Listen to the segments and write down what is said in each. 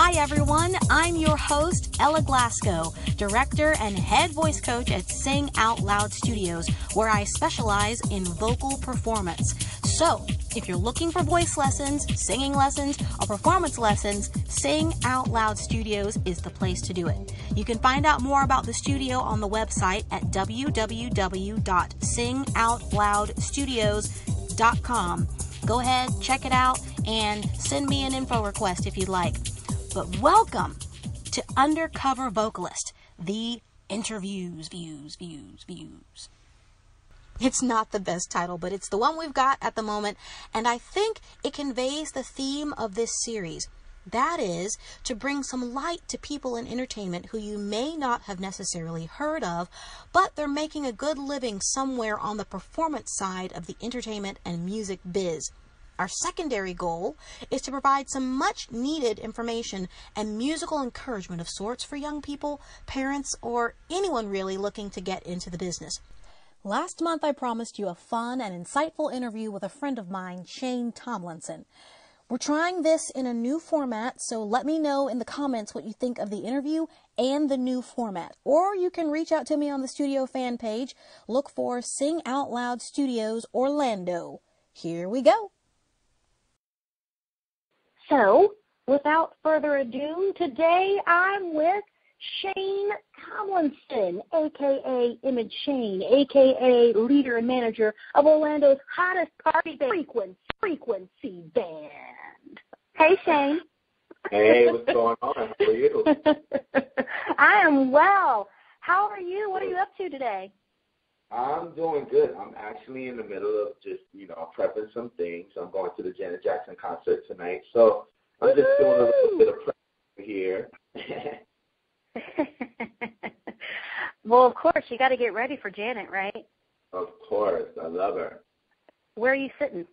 Hi everyone, I'm your host, Ella Glasgow, director and head voice coach at Sing Out Loud Studios, where I specialize in vocal performance. So, if you're looking for voice lessons, singing lessons, or performance lessons, Sing Out Loud Studios is the place to do it. You can find out more about the studio on the website at www.singoutloudstudios.com. Go ahead, check it out, and send me an info request if you'd like. But welcome to Undercover Vocalist, the interviews, views. It's not the best title, but it's the one we've got at the moment, and I think it conveys the theme of this series. That is, to bring some light to people in entertainment who you may not have necessarily heard of, but they're making a good living somewhere on the performance side of the entertainment and music biz. Our secondary goal is to provide some much needed information and musical encouragement of sorts for young people, parents, or anyone really looking to get into the business. Last month I promised you a fun and insightful interview with a friend of mine, Tomlinson. We're trying this in a new format, so let me know in the comments what you think of the interview and the new format. Or you can reach out to me on the studio fan page. Look for Sing Out Loud Studios Orlando. Here we go. So, without further ado, today I'm with Tomlinson, a.k.a. Image Shane, a.k.a. leader and manager of Orlando's hottest party band, Frequency Band. Hey, Shane. Hey, what's going on? How are you? I am well. How are you? What are you up to today? I'm doing good. I'm actually in the middle of just, prepping some things. I'm going to the Janet Jackson concert tonight, so I'm just doing a little bit of prep here. Well, of course, you got to get ready for Janet, right? Of course. I love her. Where are you sitting?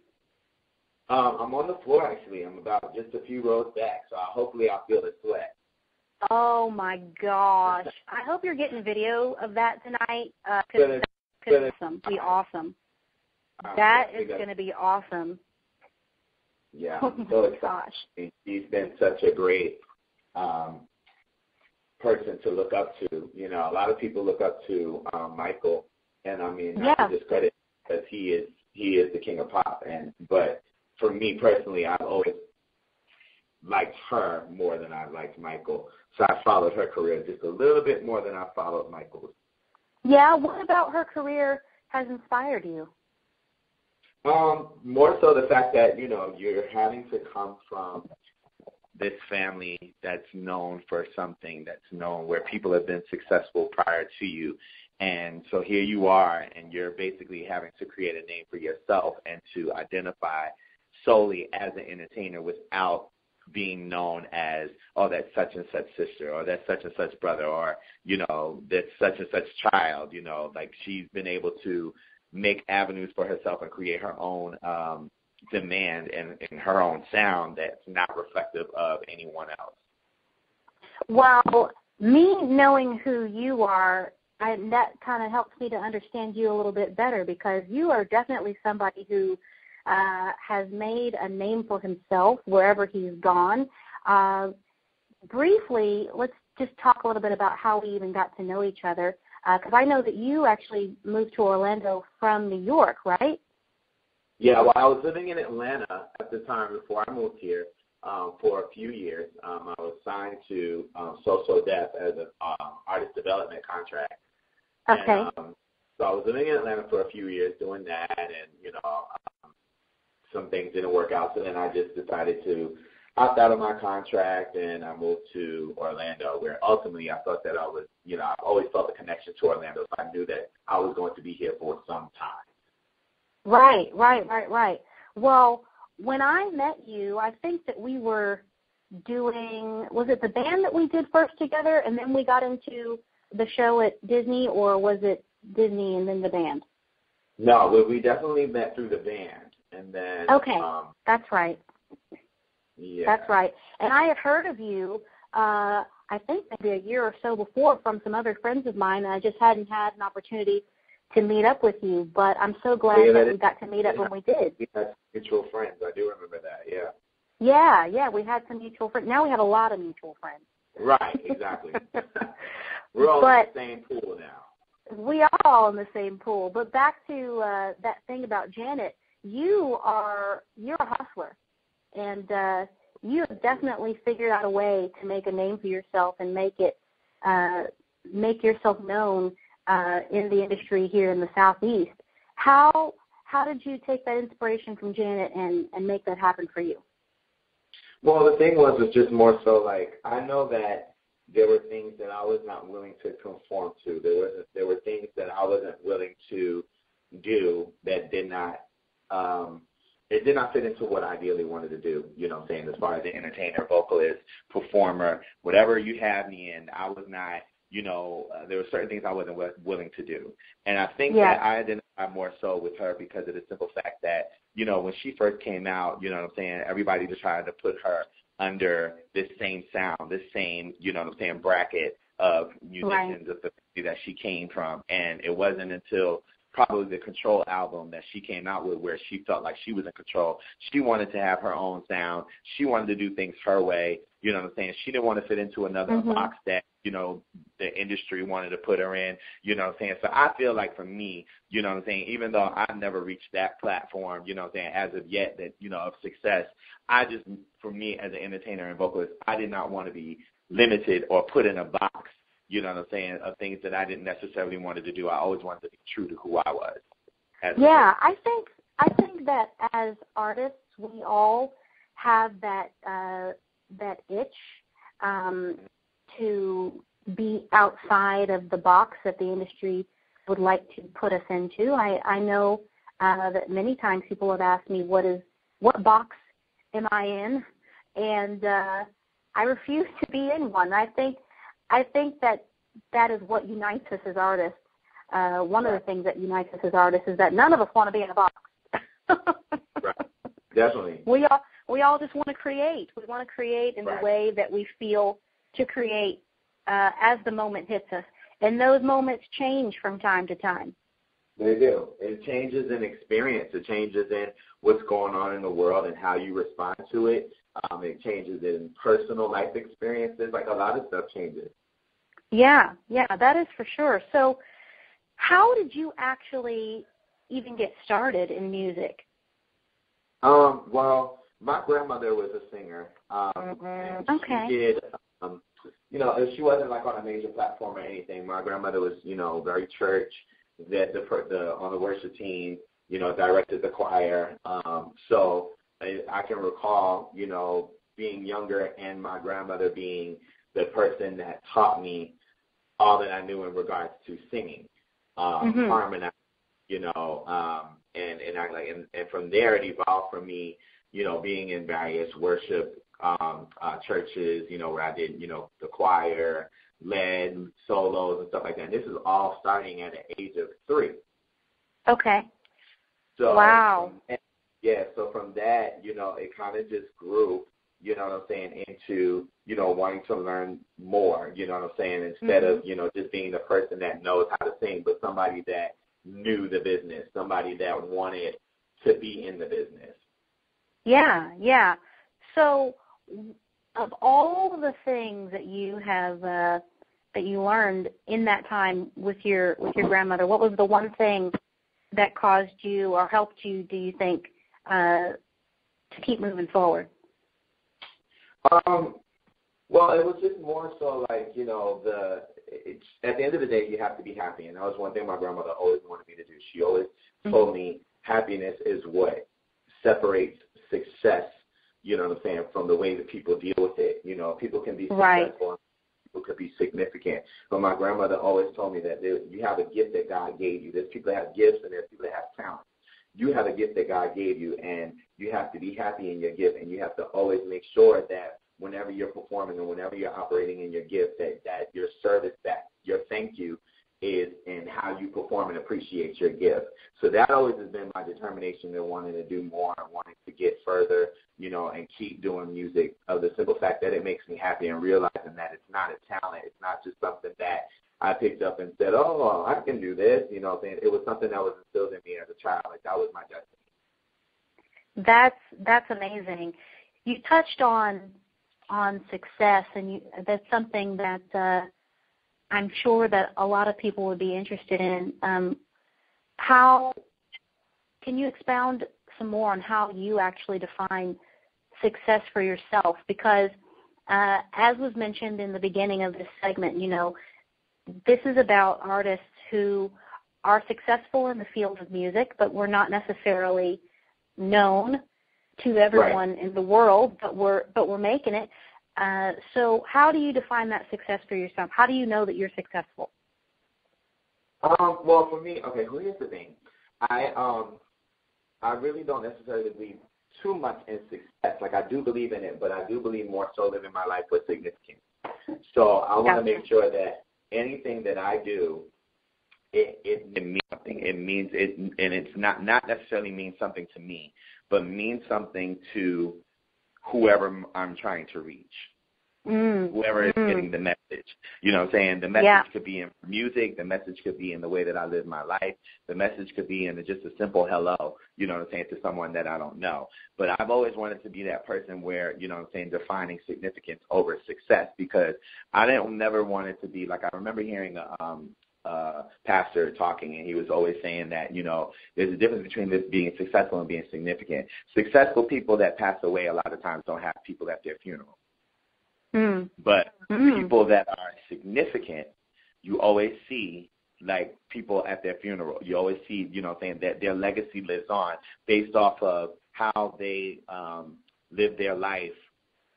I'm on the floor, actually. I'm about just a few rows back, so hopefully I'll feel the sweat. Oh, my gosh. I hope you're getting video of that tonight, because it's going to be awesome. That is going to be awesome. Yeah, I'm so excited. Gosh. She's been such a great person to look up to. A lot of people look up to Michael, and I mean, not to discredit because he is the king of pop. But for me personally, I've always liked her more than I liked Michael. So I followed her career just a little bit more than I followed Michael's. Yeah, what about her career has inspired you? More so the fact that, you're having to come from this family that's known for something, that's known where people have been successful prior to you. And so here you are, and you're basically having to create a name for yourself and to identify solely as an entertainer without being known as, oh, that's such and such sister, or that's such and such brother, or, that's such and such child, like she's been able to make avenues for herself and create her own demand and her own sound that's not reflective of anyone else. Well, me knowing who you are, that kind of helps me to understand you a little bit better, because you are definitely somebody who has made a name for himself wherever he's gone. Briefly, let's just talk a little bit about how we even got to know each other, because I know that you actually moved to Orlando from New York, right? Yeah, well, I was living in Atlanta at the time before I moved here for a few years. I was signed to So Def as an artist development contract. Okay. And, so I was living in Atlanta for a few years doing that, and, some things didn't work out, so then I just decided to opt out of my contract, and I moved to Orlando, where ultimately I thought that I was, I've always felt a connection to Orlando, so I knew that I was going to be here for some time. Right. Well, when I met you, I think that we were doing, was it the band that we did first together, and then we got into the show at Disney, or was it Disney and then the band? No, we definitely met through the band. And then, okay, that's right. Yeah. That's right. And I had heard of you, I think maybe a year or so before, from some other friends of mine, and I just hadn't had an opportunity to meet up with you. But I'm so glad that we got to meet up when we did. We had mutual friends. I do remember that, yeah. Yeah, we had some mutual friends. Now we have a lot of mutual friends. Right, exactly. We're all in the same pool now. We are all in the same pool. But back to that thing about Janet, you're a hustler, and you have definitely figured out a way to make a name for yourself and make yourself known in the industry here in the Southeast. How did you take that inspiration from Janet and make that happen for you? Well, the thing was just more so like I know that there were things that I was not willing to conform to. There were things that I wasn't willing to do that did not it did not fit into what I ideally wanted to do. You know what I'm saying? As far as an entertainer, vocalist, performer, whatever you have me in, I was not. There were certain things I wasn't willing to do. And I think that I identify more so with her because of the simple fact that, when she first came out, you know what I'm saying, everybody just tried to put her under this same sound, this same, bracket of musicians of the family that she came from. And it wasn't until probably the Control album that she came out with where she felt like she was in control. She wanted to have her own sound. She wanted to do things her way. You know what I'm saying? She didn't want to fit into another box that, the industry wanted to put her in. You know what I'm saying? So I feel like for me, you know what I'm saying, even though I've never reached that platform, you know what I'm saying, as of yet that, of success, for me as an entertainer and vocalist, I did not want to be limited or put in a box, you know what I'm saying, of things that I didn't necessarily wanted to do. I always wanted to be true to who I was. I think that as artists, we all have that itch to be outside of the box that the industry would like to put us into. I know that many times people have asked me, what box am I in? And I refuse to be in one. I think that is what unites us as artists. One of the things that unites us as artists is that none of us want to be in a box. Right. Definitely. We all just want to create. We want to create in the way that we feel to create as the moment hits us. And those moments change from time to time. They do. It changes in experience. It changes in what's going on in the world and how you respond to it. It changes in personal life experiences. Like a lot of stuff changes. Yeah, that is for sure. So how did you actually even get started in music? Well, my grandmother was a singer. Okay. She did, she wasn't like on a major platform or anything. My grandmother was, very church, that on the worship team, directed the choir. So I can recall, being younger and my grandmother being the person that taught me all that I knew in regards to singing, harmonizing, and from there it evolved for me, being in various worship churches, where I did, the choir, led solos and stuff like that. And this is all starting at the age of 3. Okay. So, wow. So from that, it kind of just grew, you know what I'm saying, into, wanting to learn more, you know what I'm saying, instead of, just being the person that knows how to sing, but somebody that knew the business, somebody that wanted to be in the business. Yeah. So of all the things that you have that you learned in that time with your grandmother, what was the one thing that caused you or helped you, do you think, to keep moving forward? Well, it was just more so like, at the end of the day, you have to be happy. And that was one thing my grandmother always wanted me to do. She always told me happiness is what separates success, you know what I'm saying, from the way that people deal with it. People can be successful, people could be significant. But my grandmother always told me that you have a gift that God gave you. There's people that have gifts and there's people that have talent. You have a gift that God gave you, and you have to be happy in your gift, and you have to always make sure that whenever you're performing and whenever you're operating in your gift, that your service, that your thank you is in how you perform and appreciate your gift. So that always has been my determination in wanting to do more and wanting to get further, and keep doing music, of the simple fact that it makes me happy, and realizing that it's not a talent. It's not just something that I picked up and said, oh, I can do this. It was something that was instilled in me as a child. Like, that was my destiny. That's amazing. you touched on success, and that's something that I'm sure that a lot of people would be interested in. How can you expound some more on how you actually define success for yourself? Because as was mentioned in the beginning of this segment, this is about artists who are successful in the field of music, but we're not necessarily known to everyone in the world, but we're making it. So how do you define that success for yourself? How do you know that you're successful? Well, for me, okay, here's the thing. I really don't necessarily believe too much in success. Like, I do believe in it, but I do believe more so living my life with significance. So I want to make sure that anything that I do, it means something. It means it, and it's not necessarily means something to me, but means something to whoever I'm trying to reach. Whoever is getting the message. You know what I'm saying? The message could be in music. The message could be in the way that I live my life. The message could be in just a simple hello, you know what I'm saying, to someone that I don't know. But I've always wanted to be that person where, you know what I'm saying, defining significance over success, because I never wanted to be, like, I remember hearing a pastor talking, and he was always saying that, there's a difference between this being successful and being significant. Successful people that pass away a lot of times don't have people at their funeral. But people that are significant, you always see, like, people at their funeral. You always see, that their legacy lives on based off of how they live their life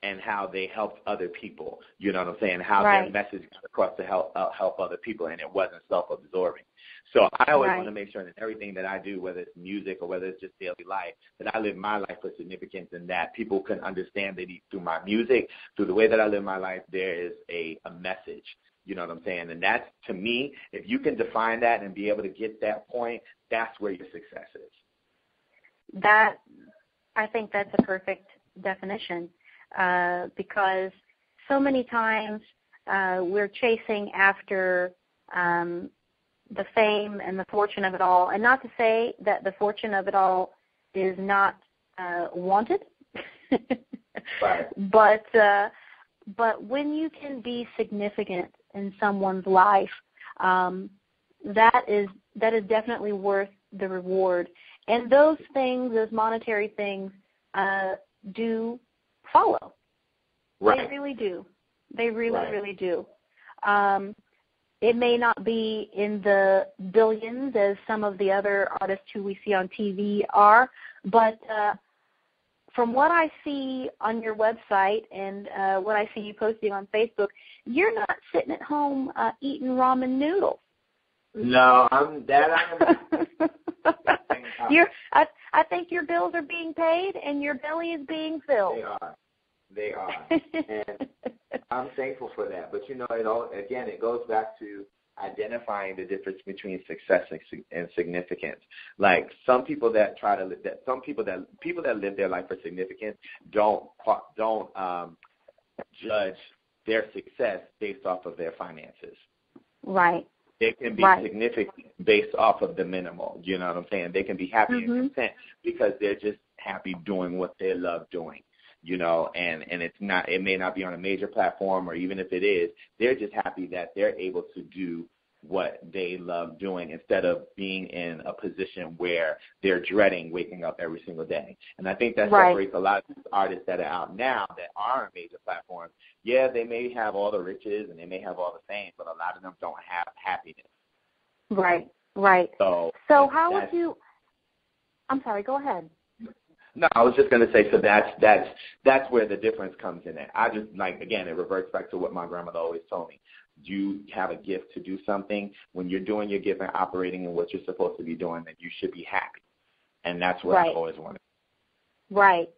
and how they helped other people. You know what I'm saying? How their message got across to help other people, and it wasn't self-absorbing. So I always want to make sure that everything that I do, whether it's music or whether it's just daily life, that I live my life with significance, and that people can understand that through my music, through the way that I live my life, there is a message. You know what I'm saying? And that's, to me, if you can define that and be able to get that point, that's where your success is. I think that's a perfect definition, because so many times we're chasing after the fame and the fortune of it all. And not to say that the fortune of it all is not wanted, but when you can be significant in someone's life, that is definitely worth the reward. And those things, those monetary things, do follow. They really do. They really do. It may not be in the billions as some of the other artists who we see on TV are, but from what I see on your website and what I see you posting on Facebook, you're not sitting at home eating ramen noodles. No, I I think your bills are being paid and your belly is being filled. They are. And I'm thankful for that. But, it goes back to identifying the difference between success and significance. Like, some people that people that live their life for significance don't judge their success based off of their finances. Right. It can be significant based off of the minimal. You know what I'm saying? They can be happy and content because they're just happy doing what they love doing. And it may not be on a major platform, or even if it is, they're just happy that they're able to do what they love doing instead of being in a position where they're dreading waking up every single day. And I think that separates a lot of artists that are out now that are on major platforms. Yeah, they may have all the riches and they may have all the fame, but a lot of them don't have happiness. Right. So how would you – I'm sorry, go ahead. No, I was just going to say, so that's where the difference comes in at. I just, again, it reverts back to what my grandmother always told me. You have a gift to do something. When you're doing your gift and operating in what you're supposed to be doing, then you should be happy. And that's what I always wanted. Right.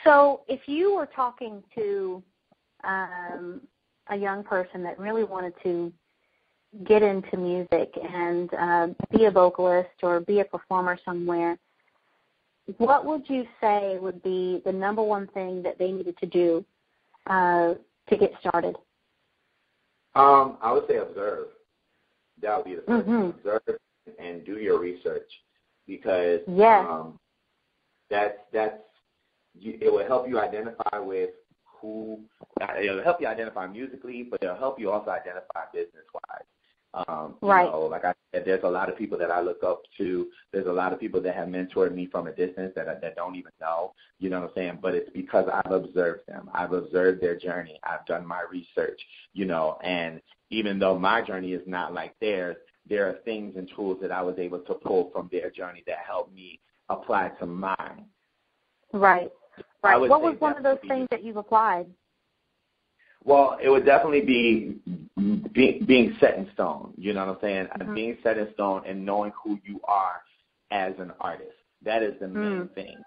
So if you were talking to a young person that really wanted to get into music and be a vocalist or be a performer somewhere, what would you say would be the number one thing that they needed to do to get started? I would say observe. That would be the first thing. Observe and do your research, because that's it will help you identify with who. It'll help you identify musically, but it'll help you also identify business-wise. Right. You know, like I said, there's a lot of people that I look up to. There's a lot of people that have mentored me from a distance that don't even know, you know what I'm saying? But it's because I've observed them. I've observed their journey. I've done my research, you know, and even though my journey is not like theirs, there are things and tools that I was able to pull from their journey that helped me apply to mine. Right. Right. What was one of those things that you've applied? Well, it would definitely be being set in stone. You know what I'm saying? Mm-hmm. Being set in stone and knowing who you are as an artist. That is the main thing.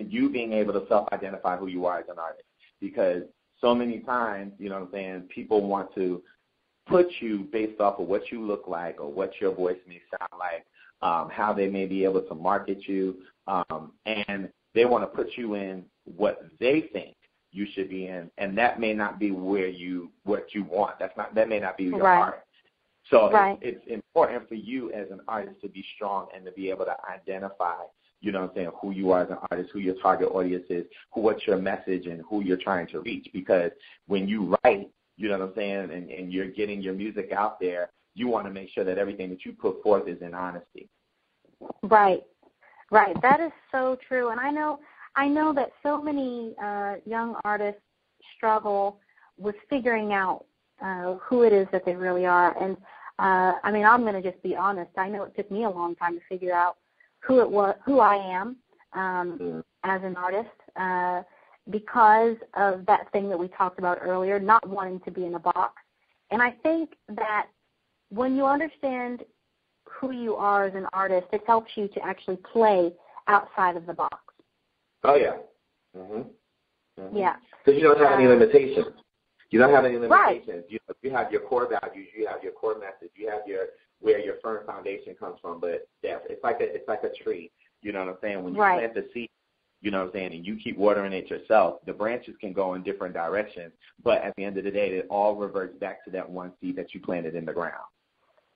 You being able to self-identify who you are as an artist. Because so many times, you know what I'm saying, people want to put you based off of what you look like or what your voice may sound like, how they may be able to market you, and they want to put you in what they think you should be in, and that may not be what you want. That may not be your art. So it's important for you as an artist to be strong and to be able to identify, you know what I'm saying, who you are as an artist, who your target audience is, what's your message, and who you're trying to reach. Because when you write, you know what I'm saying, and you're getting your music out there, you want to make sure that everything that you put forth is in honesty. Right. Right. That is so true. And I know that so many young artists struggle with figuring out who it is that they really are. And, I mean, I'm going to just be honest. I know it took me a long time to figure out who I am as an artist because of that thing that we talked about earlier, not wanting to be in a box. And I think that when you understand who you are as an artist, it helps you to actually play outside of the box. Oh, yeah. Mm-hmm. Yeah. Because you don't have any limitations. You don't have any limitations. Right. You have your core values. You have your core message. You have where your firm foundation comes from. But it's like a tree. You know what I'm saying? When you plant the seed, you know what I'm saying, and you keep watering it yourself, the branches can go in different directions. But at the end of the day, it all reverts back to that one seed that you planted in the ground.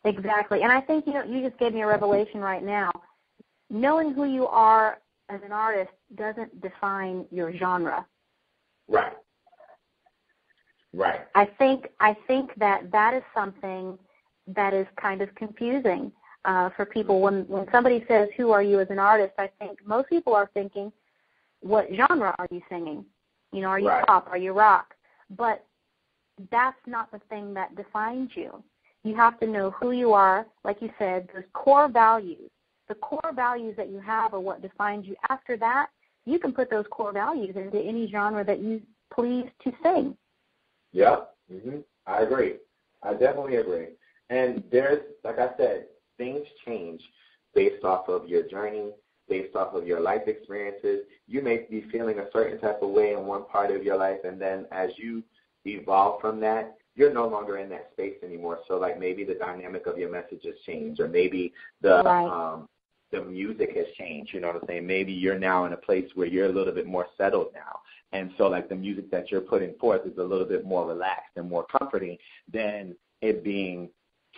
Exactly. And I think, you just gave me a revelation right now. Knowing who you are as an artist doesn't define your genre. Right. Right. I think that is something that is kind of confusing for people. When somebody says, who are you as an artist, I think most people are thinking, what genre are you singing? Are you pop? Are you rock? But that's not the thing that defines you. You have to know who you are, like you said, those core values. The core values that you have are what defines you. After that, you can put those core values into any genre that you please to sing. Yeah, I agree. I definitely agree. And there's, like I said, things change based off of your journey, based off of your life experiences. You may be feeling a certain type of way in one part of your life, and then as you evolve from that, you're no longer in that space anymore. So, like, maybe the dynamic of your message has changed, or maybe the music has changed, you know what I'm saying? Maybe you're now in a place where you're a little bit more settled now. And so, like, the music that you're putting forth is a little bit more relaxed and more comforting than it being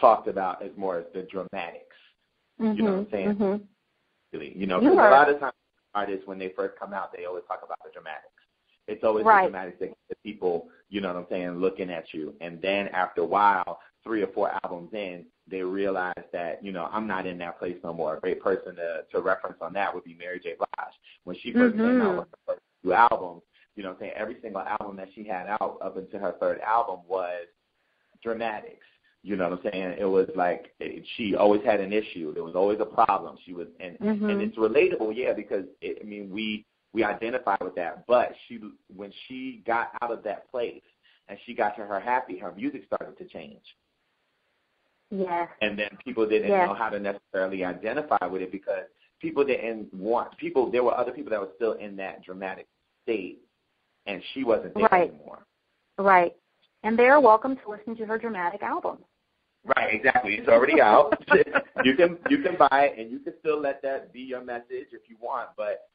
talked about as more as the dramatics. You know what I'm saying? Really, because a lot of times artists, when they first come out, they always talk about the dramatics. It's always the dramatics that get the people, you know what I'm saying, looking at you. And then after a while, 3 or 4 albums in, they realize that, I'm not in that place no more. A great person to reference on that would be Mary J. Blige. When she first came out with her first 2 albums, you know what I'm saying, every single album that she had out up until her 3rd album was dramatics. You know what I'm saying? It was like she always had an issue. There was always a problem. She was, and it's relatable, because we identify with that. But when she got out of that place and she got to her happy, her music started to change. Yes. And then people didn't know how to necessarily identify with it because there were other people that were still in that dramatic state, and she wasn't there anymore. Right. And they're welcome to listen to her dramatic album. Right, exactly. It's already out. You can buy it, and you can still let that be your message if you want. But,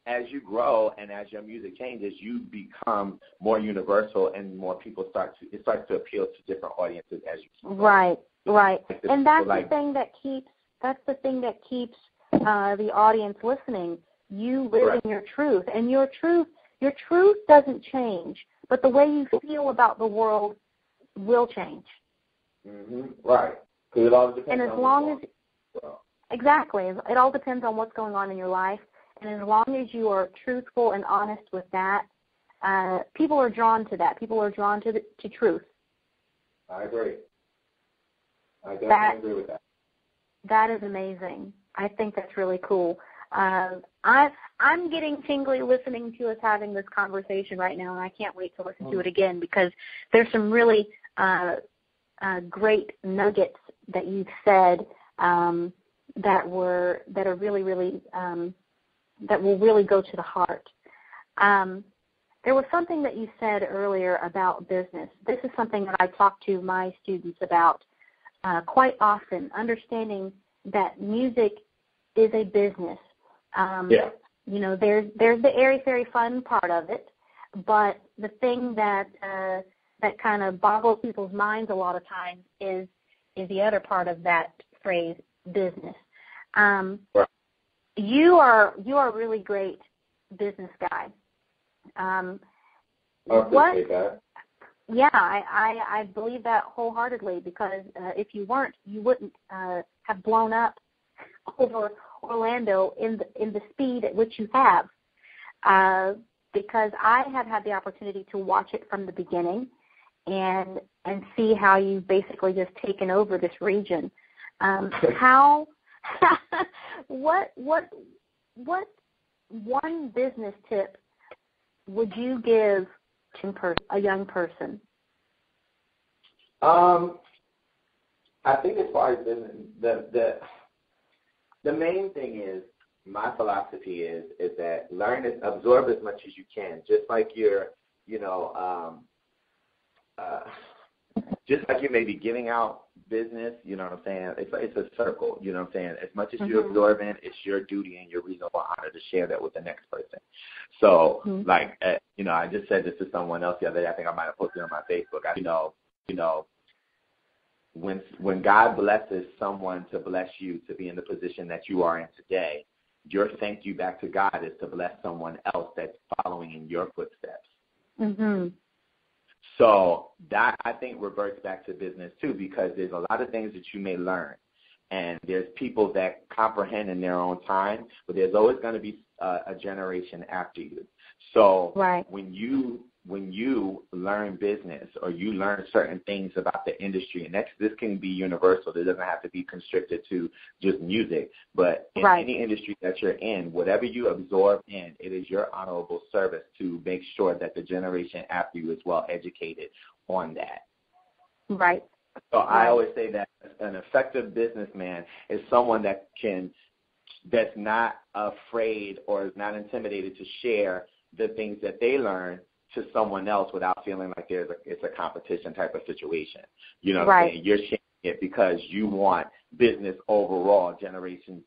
as you grow and as your music changes, you become more universal, and more people starts to appeal to different audiences as you grow. Right. And that's the thing that keeps the audience listening. you live in your truth. And your truth doesn't change, but the way you feel about the world will change. Right. Because it all depends and as on long as exactly, it all depends on what's going on in your life. And as long as you are truthful and honest with that, people are drawn to that. People are drawn to truth. I agree. I definitely agree with that. That is amazing. I think that's really cool. I'm getting tingly listening to us having this conversation right now, and I can't wait to listen to it again because there's some really great nuggets that you've said that are really, really that will really go to the heart. There was something that you said earlier about business. This is something that I talk to my students about quite often, understanding that music is a business. You know, there's the airy-fairy fun part of it, but the thing that kind of boggles people's minds a lot of times is the other part of that phrase, business. You are a really great business guy. I appreciate that. Yeah, I believe that wholeheartedly because if you weren't, you wouldn't have blown up over Orlando in the speed at which you have. Because I have had the opportunity to watch it from the beginning and see how you've basically just taken over this region. What one business tip would you give to a young person? I think as far as business, the main thing is, my philosophy is that absorb as much as you can, just like you're, just like you may be giving out business, you know what I'm saying? It's a circle, you know what I'm saying? As much as you absorb in, it's your duty and your reasonable honor to share that with the next person. So, I just said this to someone else the other day. I think I might have posted it on my Facebook. When God blesses someone to bless you to be in the position that you are in today, your thank you back to God is to bless someone else that's following in your footsteps. So that, I think, reverts back to business, too, because there's a lot of things that you may learn. And there's people that comprehend in their own time, but there's always going to be a generation after you. So when you learn business or you learn certain things about the industry, and this can be universal. It doesn't have to be constricted to just music. But in any industry that you're in, whatever you absorb in, it is your honorable service to make sure that the generation after you is well educated on that. Right. So I always say that an effective businessman is someone that's not afraid or is not intimidated to share the things that they learn to someone else without feeling like it's a competition type of situation. You know what I'm saying? You're sharing it because you want business overall, generations,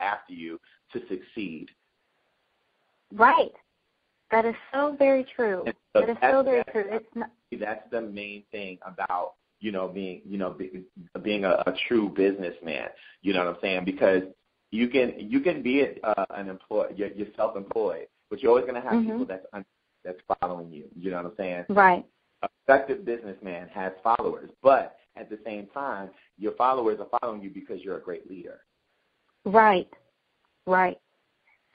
after you to succeed. Right. That is so very true. So that is so very true. That's the main thing about, being a true businessman. You know what I'm saying? Because you can be an employee, you're self-employed, but you're always going to have people that's following you. You know what I'm saying? Right. An effective businessman has followers, but at the same time, your followers are following you because you're a great leader. Right. Right.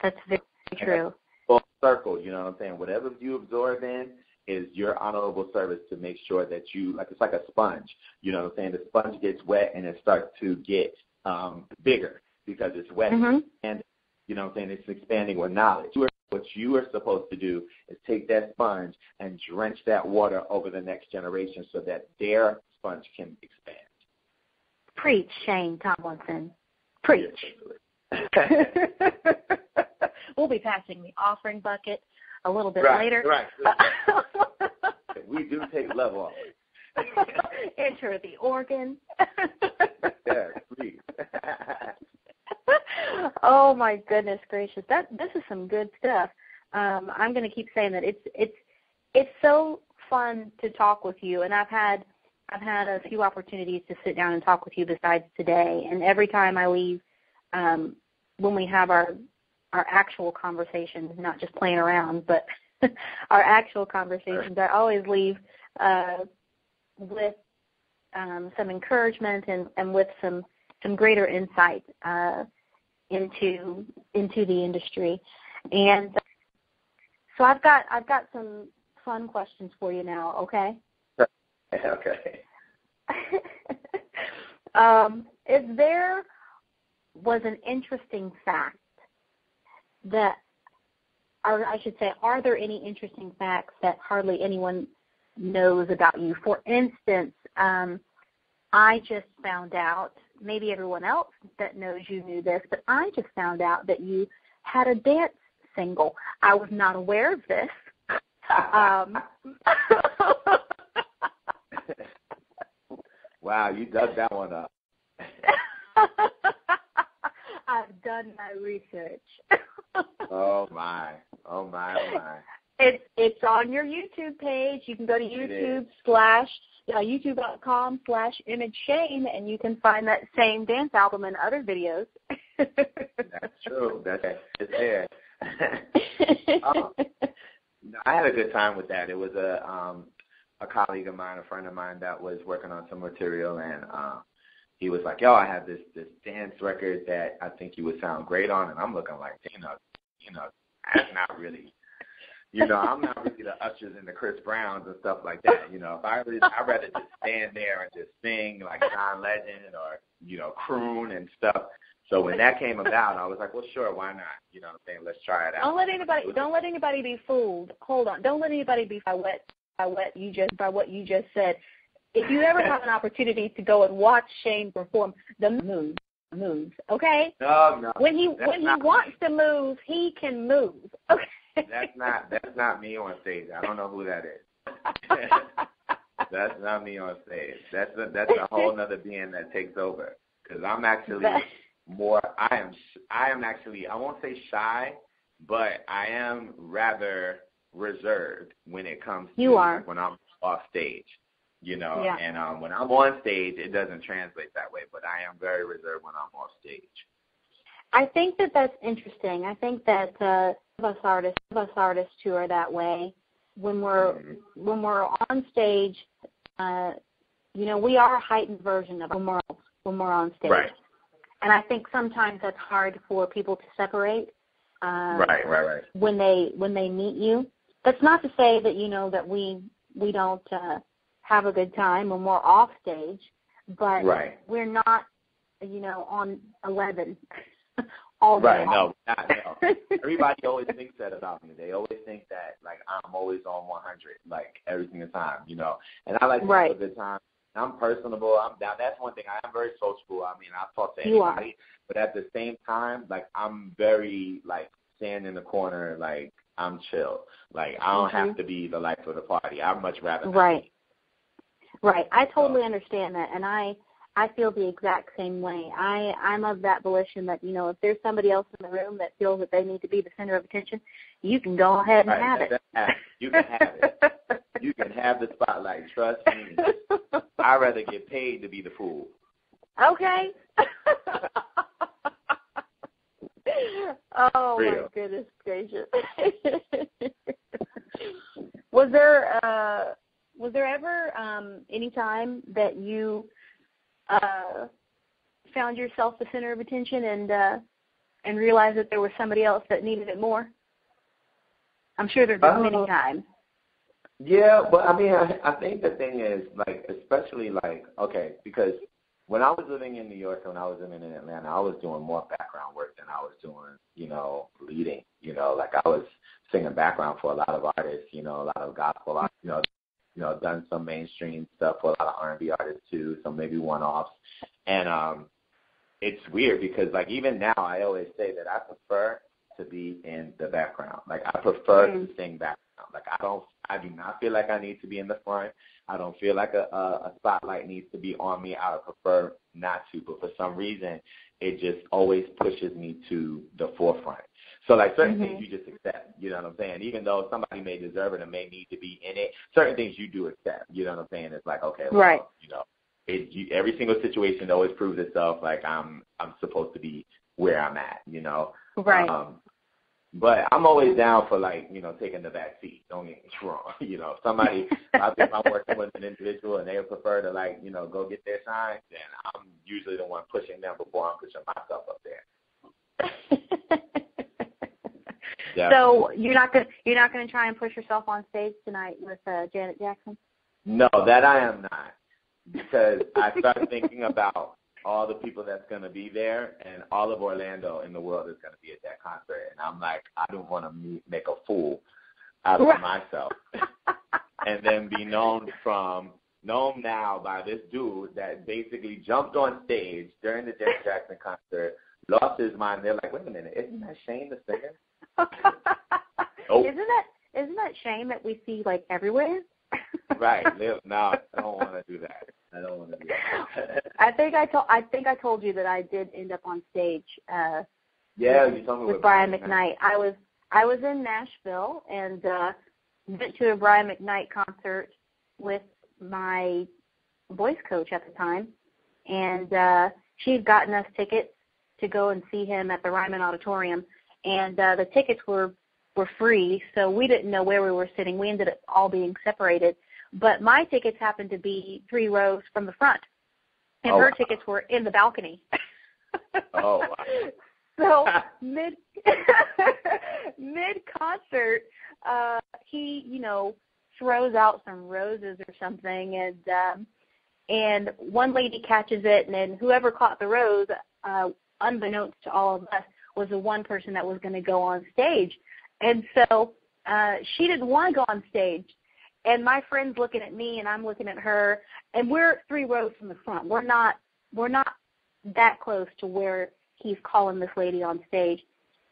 That's very true. Full circle, you know what I'm saying? Whatever you absorb in is your honorable service to make sure that it's like a sponge. You know what I'm saying? The sponge gets wet and it starts to get bigger because it's wet. And, you know what I'm saying, it's expanding with knowledge. What you are supposed to do is take that sponge and drench that water over the next generation so that their sponge can expand. Preach, Shane Tomlinson. Preach. We'll be passing the offering bucket a little bit later. Right. We do take love offering. Enter the organ. Yes, please. Oh my goodness gracious! This is some good stuff. I'm going to keep saying that it's so fun to talk with you, and I've had a few opportunities to sit down and talk with you besides today. And every time I leave, when we have our actual conversations, not just playing around, but our actual conversations, I always leave with some encouragement and with some greater insight into the industry. And so I've got some fun questions for you now. Okay. Okay. If there was an interesting fact that, or I should say, are there any interesting facts that hardly anyone knows about you? For instance, I just found out, maybe everyone else that knows you knew this, but I just found out that you had a dance single. I was not aware of this. Wow, you dug that one up. I've done my research. Oh my. It's on your YouTube page. You can go to YouTube.com/ImageShame, and you can find that same dance album and other videos. That's true. It's there. I had a good time with that. It was a colleague of mine, a friend of mine, that was working on some material, and he was like, "Yo, I have this dance record that I think you would sound great on," and I'm looking like, you know, that's not really. I'm not really the Ushers and the Chris Browns and stuff like that. I'd rather just stand there and just sing like John Legend or, croon and stuff. So when that came about, I was like, well, sure, why not? You know what I'm saying? Let's try it out. Don't let anybody be fooled. Hold on. Don't let anybody be by what you just said. If you ever have an opportunity to go and watch Shane perform, the moves, okay? No. When he wants to move, he can move. Okay. That's not me on stage. I don't know who that is. That's not me on stage. That's a whole other being that takes over. Because I'm actually more. I am actually. I won't say shy, but I am rather reserved when it comes to when I'm off stage. Yeah. And when I'm on stage, it doesn't translate that way. But I am very reserved when I'm off stage. I think that's interesting. I think that us artists who are that way, when we're on stage, we are a heightened version of when we're on stage. Right. And I think sometimes that's hard for people to separate. Right. When they meet you, that's not to say that that we don't have a good time when we're off stage, but we're not on 11. All right, no. Everybody always thinks that about me. They always think that, like, I'm always on 100, like, every single time, And I like to have a good time. I'm personable. That's one thing. I am very sociable. I mean, I'll talk to anybody. But at the same time, like, I'm very, like, stand in the corner, like, I'm chill. Like, I don't have to be the life of the party. I'd much rather not be. Right. I totally understand that, and I feel the exact same way. I'm of that volition that, if there's somebody else in the room that feels that they need to be the center of attention, you can go ahead and have it. You can have it. You can have the spotlight. Trust me. I'd rather get paid to be the fool. Okay. Oh, Real. My goodness gracious. Was there ever any time that you found yourself the center of attention and realized that there was somebody else that needed it more? I'm sure there's been many times. Yeah, but I mean, I think the thing is, like, especially like, okay, because when I was living in New York and when I was living in Atlanta, I was doing more background work than I was doing, leading. Like I was singing background for a lot of artists, a lot of gospel artists, done some mainstream stuff for a lot of R&B artists too, some maybe one-offs. And it's weird because, like, even now I always say that I prefer to be in the background. Like, I prefer to sing background. Like, I do not feel like I need to be in the front. I don't feel like a spotlight needs to be on me. I would prefer not to, but for some reason, it just always pushes me to the forefront. So, like, certain things you just accept, you know what I'm saying? Even though somebody may deserve it and may need to be in it, certain things you do accept, you know what I'm saying? It's like, okay, well, every single situation always proves itself, like, I'm supposed to be where I'm at, Right. But I'm always down for, like, you know, taking the back seat. Don't get me wrong. You know, if I'm working with an individual and they prefer to, like, you know, go get their signs, then I'm usually the one pushing them before I'm pushing myself up there. Yeah. So you're not gonna try and push yourself on stage tonight with Janet Jackson? No, that I am not, because I started thinking about all the people that's going to be there, and all of Orlando in the world is going to be at that concert. And I'm like, I don't want to make a fool out of myself and then be known now by this dude that basically jumped on stage during the Janet Jackson concert, lost his mind. They're like, wait a minute, isn't that Shane the singer? Nope. Isn't that Shane that we see, like, everywhere? Right. No, I don't want to do that. I think I told you that I did end up on stage. Yeah, you told me with Brian McKnight. I was in Nashville and went to a Brian McKnight concert with my voice coach at the time, and she'd gotten us tickets to go and see him at the Ryman Auditorium, and the tickets were free, so we didn't know where we were sitting. We ended up all being separated. But my tickets happened to be 3 rows from the front, and her tickets were in the balcony. Oh, wow. So mid concert, he, you know, throws out some roses or something, and one lady catches it, and then whoever caught the rose, unbeknownst to all of us, was the one person that was going to go on stage. And so she didn't want to go on stage. And my friend's looking at me, and I'm looking at her, and we're 3 rows from the front. We're not that close to where he's calling this lady on stage.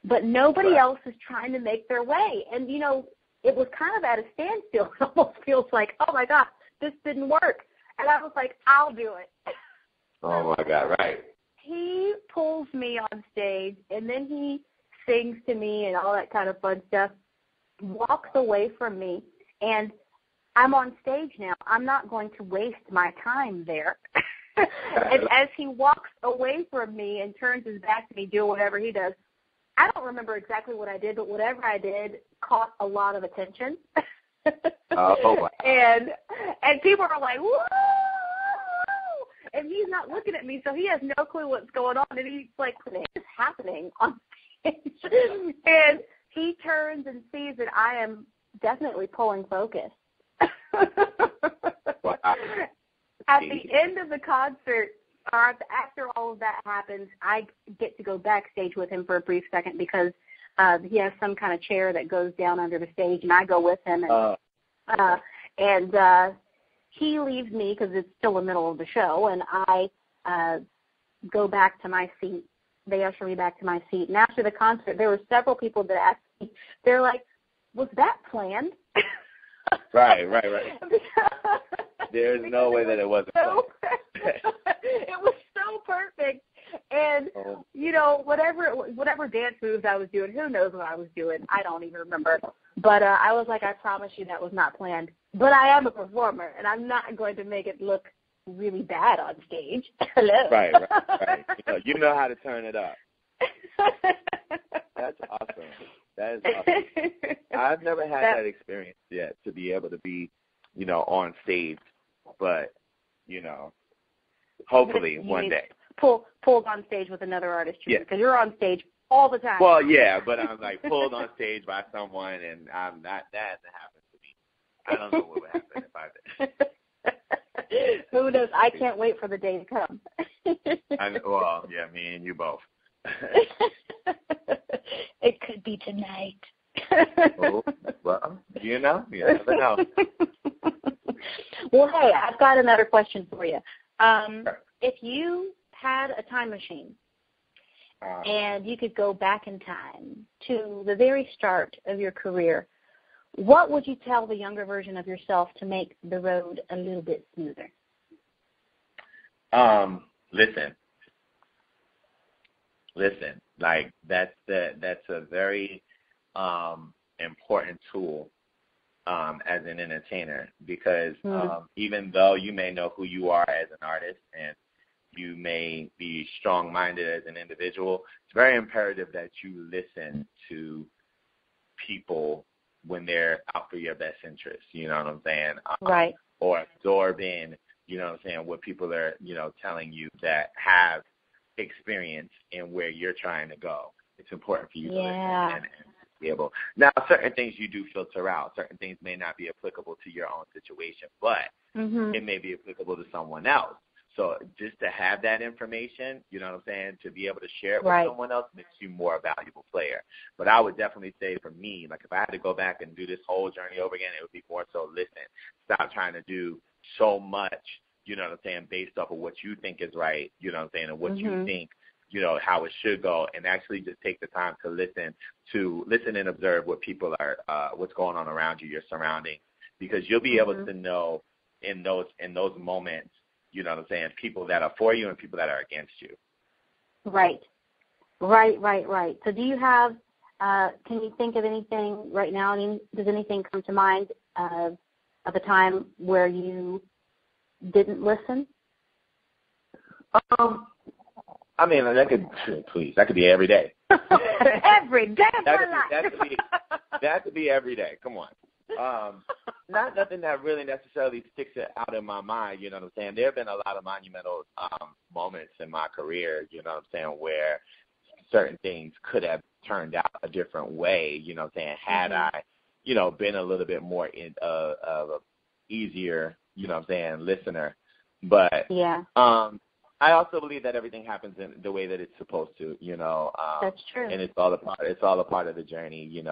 But nobody else is trying to make their way. And, you know, it was kind of at a standstill. It almost feels like, oh, my God, this didn't work. And I was like, I'll do it. Oh, my God, right. He pulls me on stage, and then he sings to me and all that kind of fun stuff, walks away from me, and I'm on stage now. I'm not going to waste my time there. And as he walks away from me and turns his back to me, doing whatever he does, I don't remember exactly what I did, but whatever I did caught a lot of attention. Oh, wow. And people are like, whoa! And he's not looking at me, so he has no clue what's going on. And he's like, what is happening on stage? And he turns and sees that I am definitely pulling focus. Wow. At the end of the concert, or after all of that happens, I get to go backstage with him for a brief second because he has some kind of chair that goes down under the stage, and I go with him. And he leaves me because it's still the middle of the show, and I go back to my seat. They usher me back to my seat. And after the concert, there were several people that asked me, they're like, was that planned? Right. There's no way that it wasn't planned. It was so perfect. And, you know, whatever dance moves I was doing, who knows what I was doing? I don't even remember. But I was like, I promise you that was not planned. But I am a performer, and I'm not going to make it look really bad on stage. Hello. Right. You know how to turn it up. That's awesome. That is awesome. I've never had that experience yet, to be able to be, you know, on stage. But, you know, hopefully one day. Pulled on stage with another artist, because you're on stage all the time. Well, yeah, but I'm like pulled on stage by someone, and I'm not. That hasn't happened to me. I don't know what would happen if I did. Who knows? I can't wait for the day to come. Well, yeah, me and you both. It could be tonight. Oh, well, you know, you never know. Well, hey, I've got another question for you. If you had a time machine and you could go back in time to the very start of your career, what would you tell the younger version of yourself to make the road a little bit smoother? Listen. Like that's a very important tool as an entertainer, because even though you may know who you are as an artist and you may be strong-minded as an individual, it's very imperative that you listen to people when they're out for your best interest, you know what I'm saying? Right. Or absorb in, you know what I'm saying, what people are, telling you that have experience in where you're trying to go. It's important for you to listen and be able. Now, certain things you do filter out. Certain things may not be applicable to your own situation, but it may be applicable to someone else. So just to have that information, you know what I'm saying, to be able to share it with someone else makes you more a valuable player. But I would definitely say for me, like if I had to go back and do this whole journey over again, it would be more so listen. Stop trying to do so much, you know what I'm saying, based off of what you think is right, you know what I'm saying, and what you think, how it should go, and actually just take the time to listen and observe what people are, what's going on around you, your surroundings, because you'll be able to know in those moments, you know what I'm saying, people that are for you and people that are against you. Right. So do you have, can you think of anything right now? I mean, does anything come to mind of a time where you didn't listen? I mean, that could be every day. Every day of my life. That could be every day. Come on. Not nothing that really necessarily sticks out in my mind, you know what I'm saying? There have been a lot of monumental moments in my career, you know what I'm saying, where certain things could have turned out a different way, you know what I'm saying, had I, been a little bit more of a easier, you know what I'm saying, listener. But I also believe that everything happens in the way that it's supposed to, That's true. And it's all a part of the journey,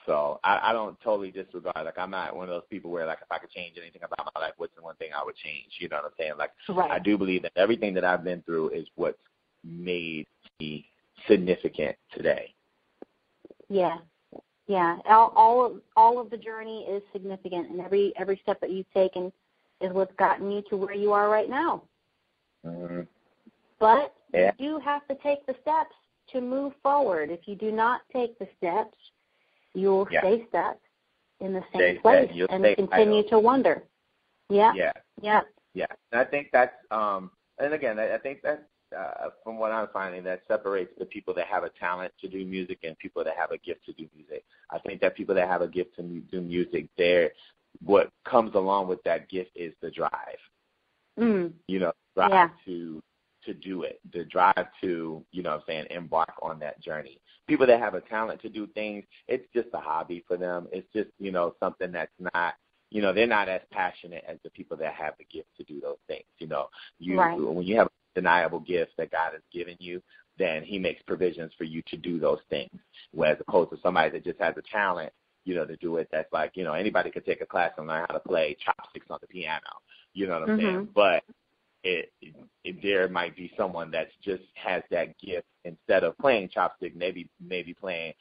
So I don't totally disregard. Like, I'm not one of those people where, like, if I could change anything about my life, what's the one thing I would change? You know what I'm saying? Like, I do believe that everything that I've been through is what's made me significant today. Yeah. All of the journey is significant, and every step that you've taken is what's gotten you to where you are right now. Mm-hmm. But you do have to take the steps to move forward. If you do not take the steps, you will stay stuck in the same place and continue to wonder. Yeah. And I think that's, and again, I think that from what I'm finding, that separates the people that have a talent to do music and people that have a gift to do music. I think that people that have a gift to do music, what comes along with that gift is the drive. Drive to do it, the drive to, embark on that journey. People that have a talent to do things, it's just a hobby for them. It's just, something that's not, they're not as passionate as the people that have the gift to do those things. When you have a undeniable gift that God has given you, then he makes provisions for you to do those things. Whereas opposed to somebody that just has a talent, to do it, that's like, anybody could take a class and learn how to play chopsticks on the piano. You know what I'm saying? But there might be someone that just has that gift, instead of playing chopstick, maybe playing,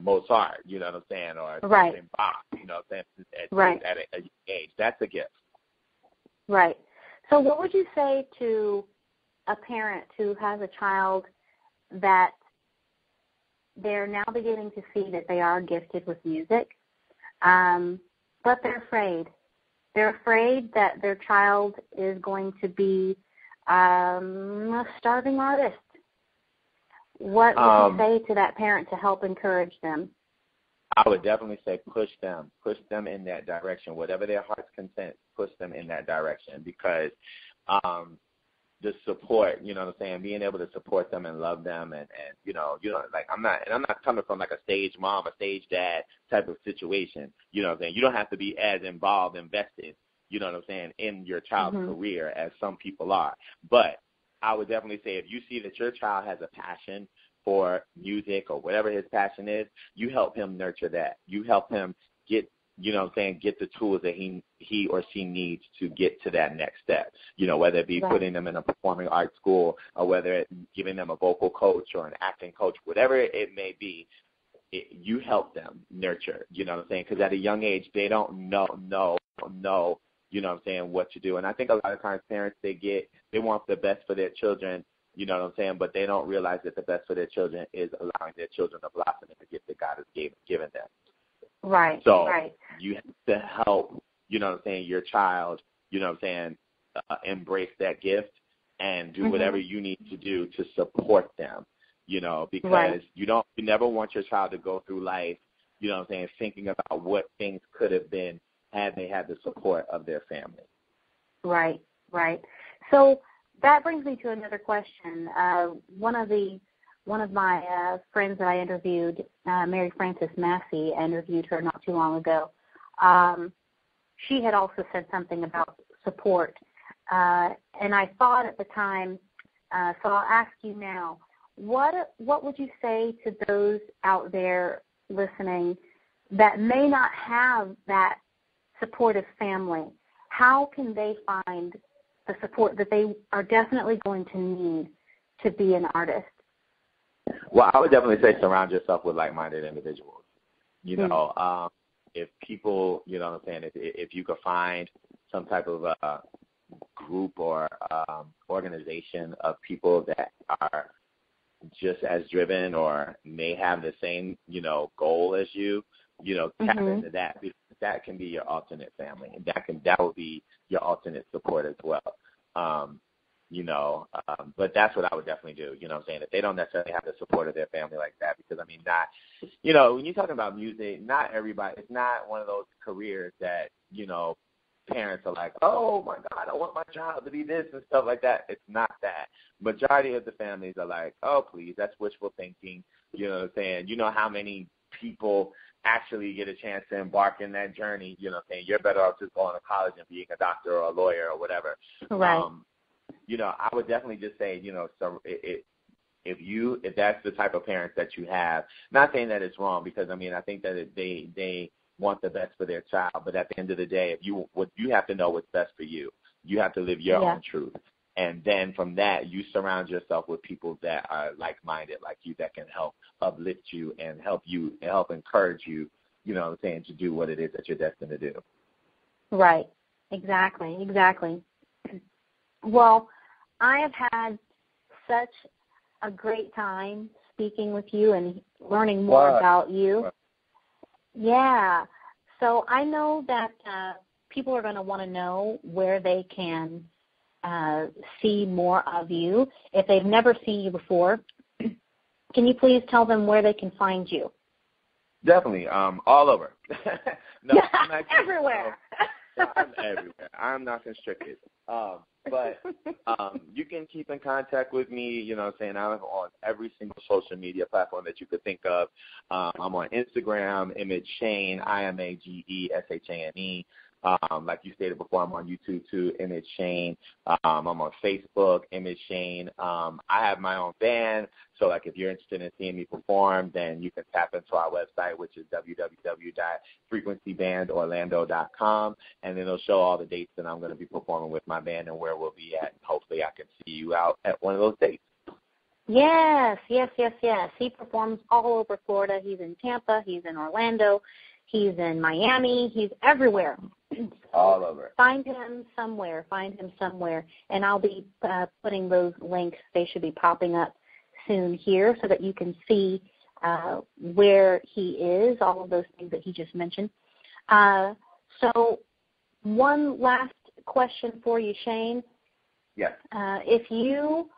Mozart, you know what I'm saying, or something Bach, you know what I'm saying, at a young age. That's a gift. Right. So what would you say to a parent who has a child that they're now beginning to see that they are gifted with music, but they're afraid? They're afraid that their child is going to be a starving artist. What would you say to that parent to help encourage them? I would definitely say push them in that direction. Whatever their heart's content, push them in that direction, because the support, you know what I'm saying, being able to support them and love them, and like I'm not coming from like a stage mom, a stage dad type of situation, you know what I'm saying. You don't have to be as invested, you know what I'm saying, in your child's career as some people are. But I would definitely say if you see that your child has a passion for music or whatever his passion is, you help him nurture that. You help him get, get the tools that he or she needs to get to that next step. Whether it be putting them in a performing arts school, or whether it's giving them a vocal coach or an acting coach, whatever it may be, you help them nurture, you know what I'm saying? Because at a young age, they don't know, you know what I'm saying, what to do. And I think a lot of times parents, they want the best for their children, you know what I'm saying, but they don't realize that the best for their children is allowing their children to blossom in the gift that God has given them. Right. So you have to help, you know what I'm saying, your child, you know what I'm saying, embrace that gift and do whatever you need to do to support them. because you never want your child to go through life, thinking about what things could have been had they had the support of their family. Right. So that brings me to another question. One of my friends that I interviewed, Mary Frances Massey, I interviewed her not too long ago. She had also said something about support, and I thought at the time, so I'll ask you now, what would you say to those out there listening that may not have that supportive family? How can they find the support that they are definitely going to need to be an artist? Well, I would definitely say surround yourself with like-minded individuals. If people, if you could find some type of group or organization of people that are just as driven or may have the same, goal as you, tap into that, because that can be your alternate family, and that will be your alternate support as well. But that's what I would definitely do, if they don't necessarily have the support of their family like that, because, when you're talking about music, not everybody, it's not one of those careers that, parents are like, oh, my God, I want my child to be this and stuff like that. It's not that. Majority of the families are like, oh, please, that's wishful thinking. You know what I'm saying? You know how many people actually get a chance to embark in that journey, you're better off just going to college and being a doctor or a lawyer or whatever. Right. I would definitely just say, so if that's the type of parents that you have, not saying that it's wrong, because I think that they want the best for their child, but at the end of the day, you have to know what's best for you. You have to live your own truth. And then from that, you surround yourself with people that are like-minded like you, that can help uplift you and help encourage you, to do what it is that you're destined to do. Right. Exactly. Well, I have had such a great time speaking with you and learning more about you. Yeah. So I know that people are going to want to know where they can see more of you. If they've never seen you before, can you please tell them where they can find you? Definitely. All over. No, I'm actually, everywhere. I'm everywhere. I'm not constricted. But you can keep in contact with me, I'm on every single social media platform that you could think of. I'm on Instagram, Image Shane, IMAGESHANE. Like you stated before, I'm on YouTube too, Image Shane. I'm on Facebook, Image Shane. I have my own band, so if you're interested in seeing me perform, then you can tap into our website, which is www.frequencybandorlando.com, and then it'll show all the dates that I'm going to be performing with my band and where we'll be at. Hopefully I can see you out at one of those dates. Yes. He performs all over Florida. He's in Tampa. He's in Orlando. He's in Miami. He's everywhere. All over. Find him somewhere. And I'll be putting those links. They should be popping up soon here so that you can see where he is, all of those things that he just mentioned. So one last question for you, Shane. Yes. If you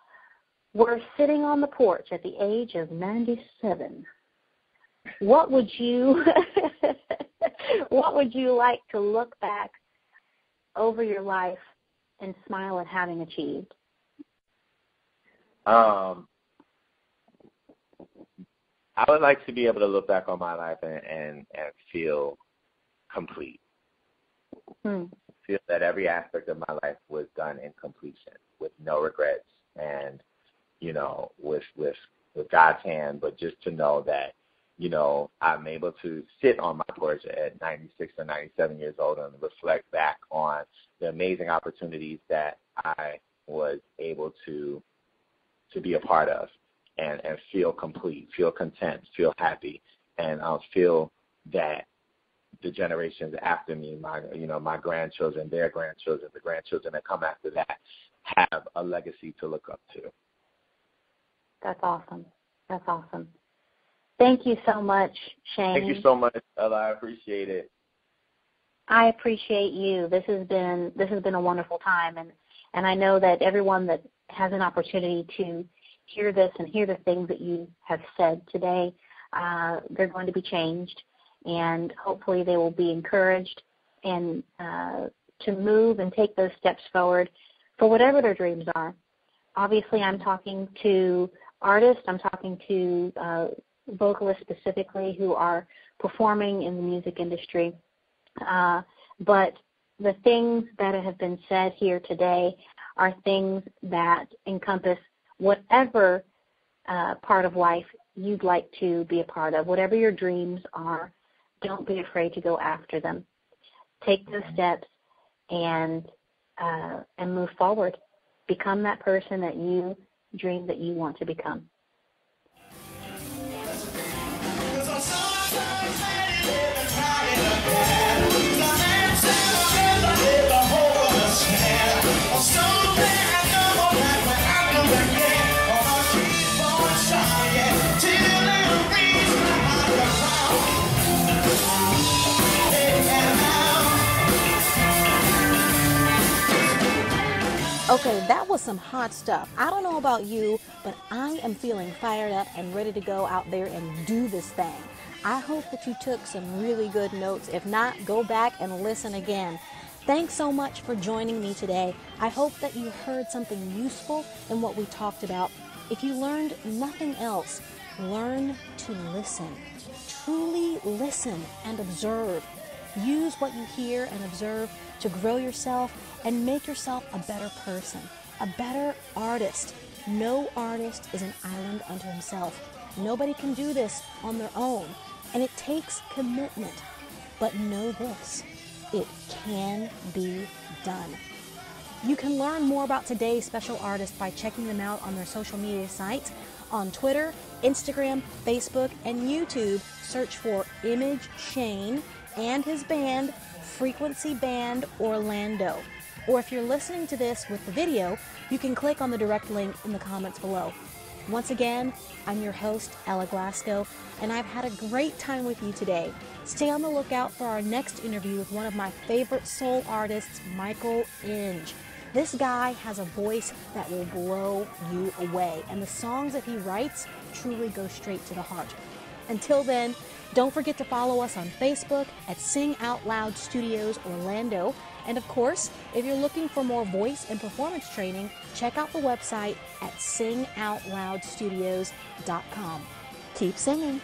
were sitting on the porch at the age of 97, what would you like to look back over your life and smile at having achieved? I would like to be able to look back on my life and feel complete. Feel that every aspect of my life was done in completion, with no regrets, and with God's hand, but just to know that I'm able to sit on my porch at 96 or 97 years old and reflect back on the amazing opportunities that I was able to be a part of, and feel complete, feel content, feel happy, and feel that the generations after me, my grandchildren, their grandchildren, the grandchildren that come after that, have a legacy to look up to. That's awesome. Thank you so much, Shane. Thank you so much, Ella. I appreciate it. I appreciate you. This has been a wonderful time, and I know that everyone that has an opportunity to hear this and hear the things that you have said today, they're going to be changed, and hopefully they will be encouraged and to move and take those steps forward for whatever their dreams are. Obviously, I'm talking to artists, I'm talking to vocalists specifically who are performing in the music industry. But the things that have been said here today are things that encompass whatever part of life you'd like to be a part of. Whatever your dreams are, don't be afraid to go after them. Take those steps and move forward. Become that person that you dream that you want to become. Okay, that was some hot stuff. I don't know about you, but I am feeling fired up and ready to go out there and do this thing. I hope that you took some really good notes. If not, go back and listen again. Thanks so much for joining me today. I hope that you heard something useful in what we talked about. If you learned nothing else, learn to listen. Truly listen and observe. Use what you hear and observe to grow yourself and make yourself a better person, a better artist. No artist is an island unto himself. Nobody can do this on their own, and it takes commitment. But know this, it can be done. You can learn more about today's special artist by checking them out on their social media sites. On Twitter, Instagram, Facebook, and YouTube, search for Image Shane and his band, Frequency Band Orlando. Or if you're listening to this with the video, you can click on the direct link in the comments below. Once again, I'm your host, Ella Glasgow, and I've had a great time with you today. Stay on the lookout for our next interview with one of my favorite soul artists, Michael Inge. This guy has a voice that will blow you away, and the songs that he writes truly go straight to the heart. Until then, don't forget to follow us on Facebook at Sing Out Loud Studios Orlando. And of course, if you're looking for more voice and performance training, check out the website at singoutloudstudios.com. Keep singing.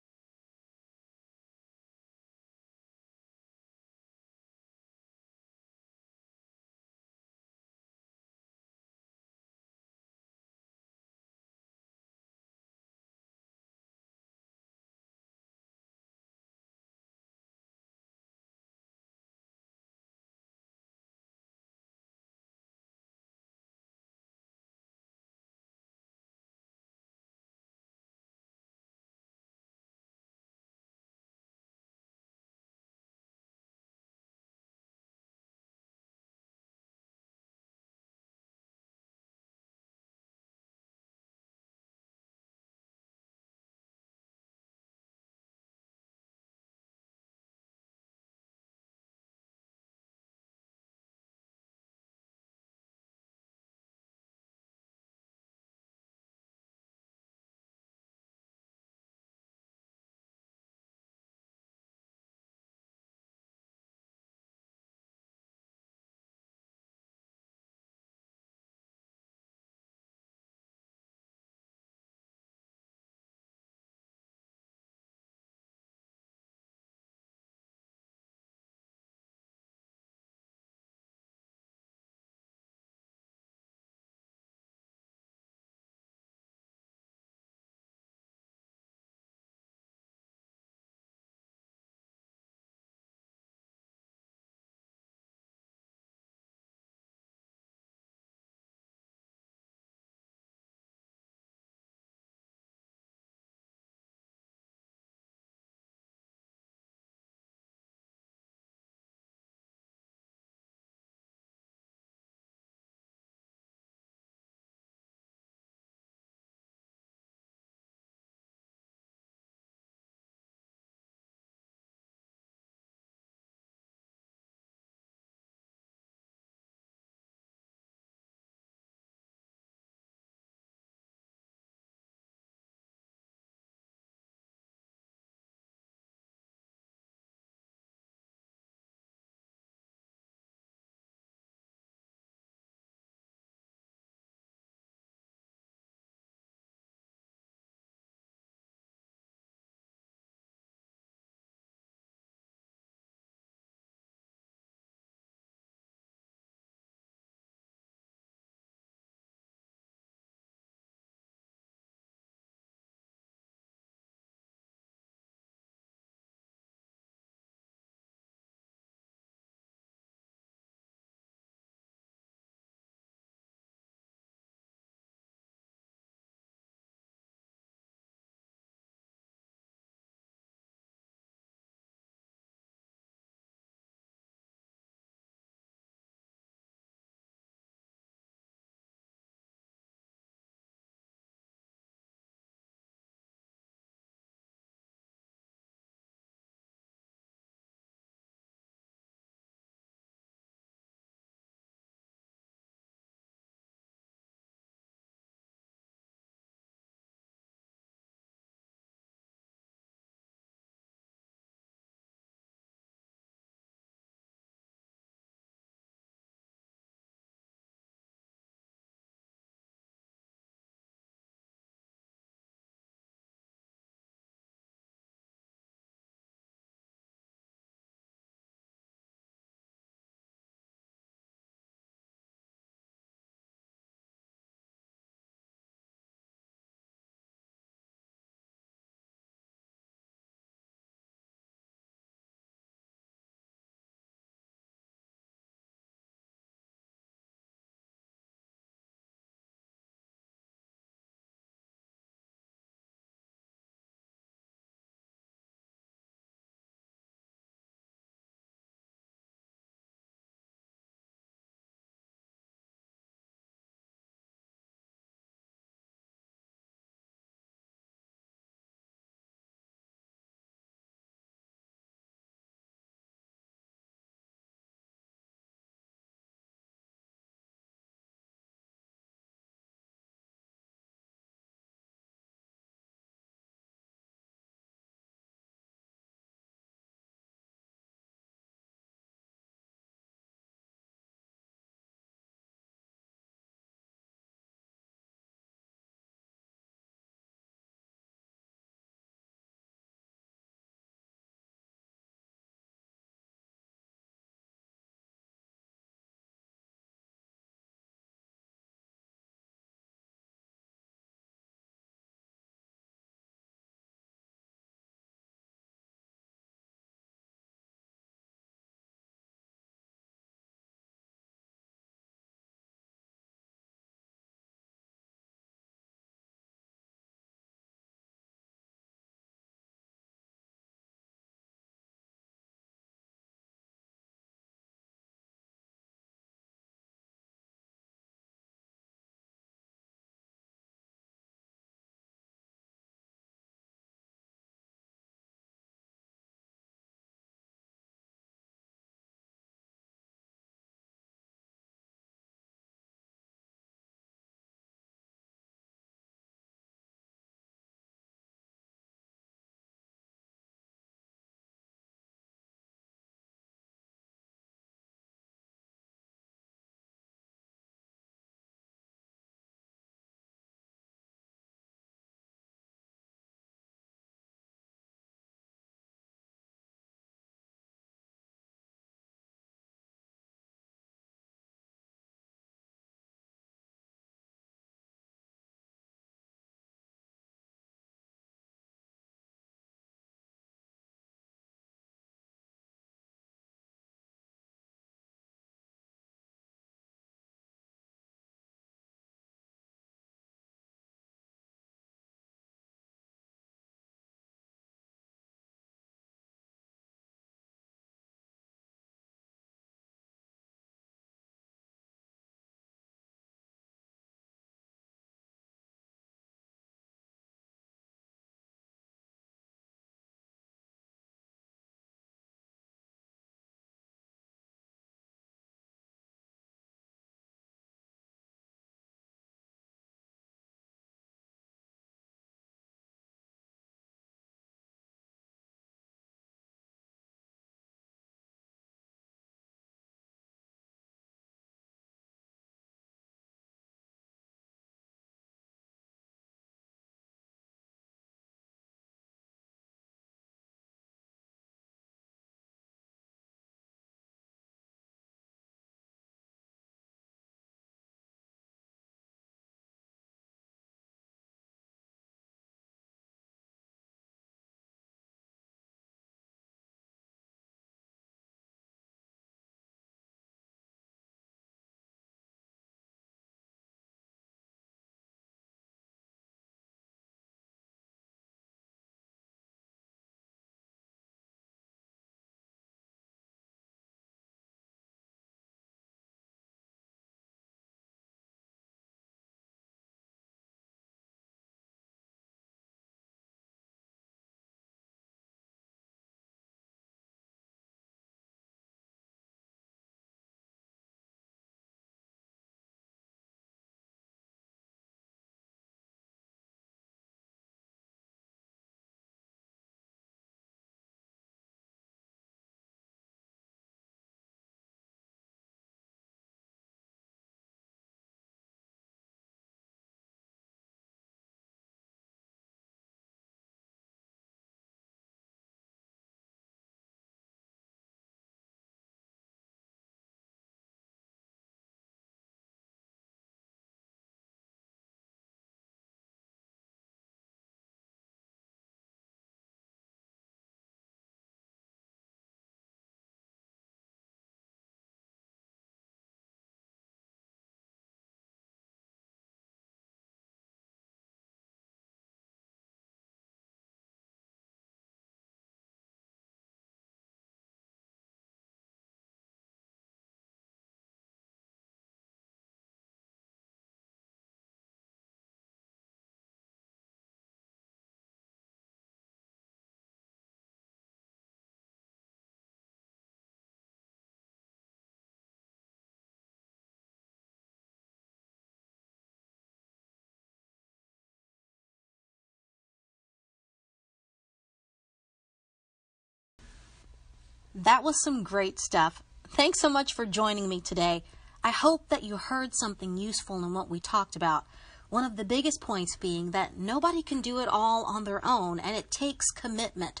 That was some great stuff. Thanks so much for joining me today. I hope that you heard something useful in what we talked about. One of the biggest points being that nobody can do it all on their own, and it takes commitment.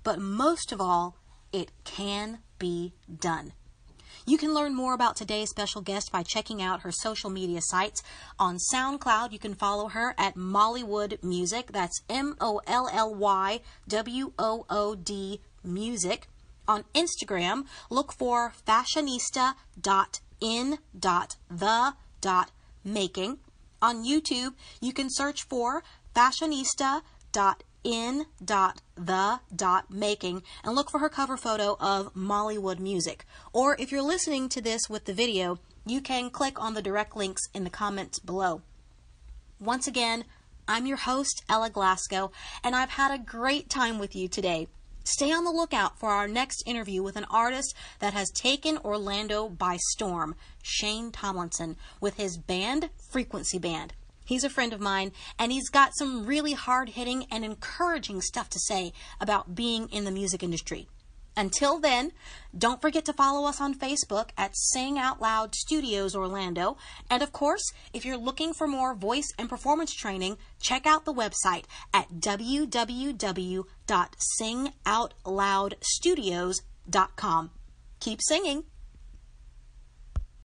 But most of all, it can be done. You can learn more about today's special guest by checking out her social media sites. On SoundCloud, you can follow her at Mollywood Music. That's MOLLYWOOD Music. On Instagram, look for fashionista.in.the.making. On YouTube, you can search for fashionista.in.the.making and look for her cover photo of Mollywood Music. Or if you're listening to this with the video, you can click on the direct links in the comments below. Once again, I'm your host, Ella Glasgow, and I've had a great time with you today. Stay on the lookout for our next interview with an artist that has taken Orlando by storm, Shane Tomlinson, with his band, Frequency Band. He's a friend of mine, and he's got some really hard-hitting and encouraging stuff to say about being in the music industry. Until then, don't forget to follow us on Facebook at Sing Out Loud Studios Orlando. And of course, if you're looking for more voice and performance training, check out the website at www.singoutloudstudios.com. Keep singing.